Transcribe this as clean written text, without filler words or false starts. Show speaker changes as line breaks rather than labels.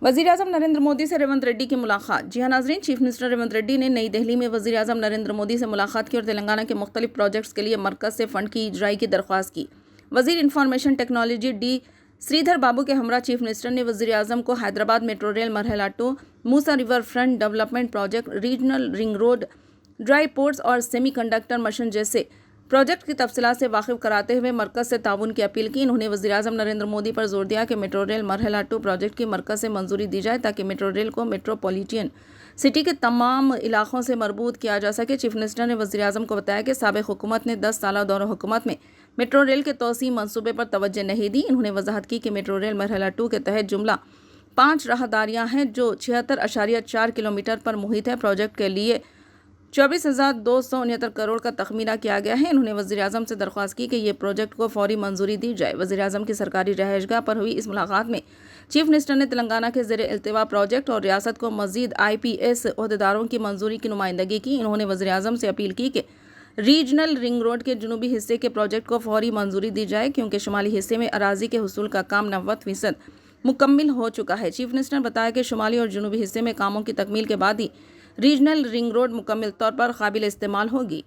वज़ीर-ए-आज़म नरेंद्र मोदी से रेवंत रेड्डी की मुलाकात। जी हाँ नाज़रीन, चीफ मिनिस्टर रेवंत रेड्डी ने नई दिल्ली में वज़ीर-ए-आज़म नरेंद्र मोदी से मुलाकात की और तेलंगाना के मुख्तलिफ प्रोजेक्ट्स के लिए मरकज़ से फ़ंड की इजराई की दरख्वास्त की। वज़ीर information technology D Sridhar Babu के हमरा चीफ मिनिस्टर ने वज़ीर-ए-आज़म को हैदराबाद मेट्रो रेल मरहला 2, Musi river front development project, regional ring road, dry ports और सेमी कंडक्टर मिशन जैसे प्रोजेक्ट की तफसीलात से वाकिफ कराते हुए मरकज़ से ताउन की अपील की। उन्होंने वज़ीर-ए-आज़म नरेंद्र मोदी पर जोर दिया कि मेट्रो रेल मरहला 2 प्रोजेक्ट की मरकज़ से मंजूरी दी जाए ताकि मेट्रो रेल को मेट्रोपॉलिटन सिटी के तमाम इलाकों से मरबूत किया जा सके। चीफ मिनिस्टर ने वज़ीर-ए-आज़म को बताया कि साबिक़ हुकूमत ने 10 साला दौर हुकूमत में मेट्रो रेल के तोसी मंसूबे पर तवज्जो नहीं दी। उन्होंने वजाहत की कि मेट्रो रेल मरहला 2 के तहत जुमला 5 राहदारियाँ हैं जो 76.4 किलोमीटर पर मुहित है। प्रोजेक्ट के लिए 24,269 करोड़ का तखमीना किया गया है। उन्होंने वज़ीर-ए-आज़म से दरख्वास्त की कि ये प्रोजेक्ट को फौरी मंजूरी दी जाए। वज़ीर-ए-आज़म की सरकारी रहायशगाह पर हुई इस मुलाकात में चीफ मिनिस्टर ने तेलंगाना के ज़ेर इल्तिवा प्रोजेक्ट और रियासत को मज़ीद IPS ओहदेदारों की मंजूरी की नुमाइंदगी की। उन्होंने वज़ीर-ए-आज़म से अपील की कि रीजनल रिंग रोड के जुनूबी हिस्से के प्रोजेक्ट को फौरी मंजूरी दी जाए क्योंकि शुमाली हिस्से में अराजी के हुसूल का काम 90% मुकम्मिल हो चुका है। चीफ मिनिस्टर ने बताया कि शुमाली और जुनूबी हिस्से में कामों की तकमील के बाद ही रीजनल रिंग रोड मुकम्मल तौर पर काबिल इस्तेमाल होगी।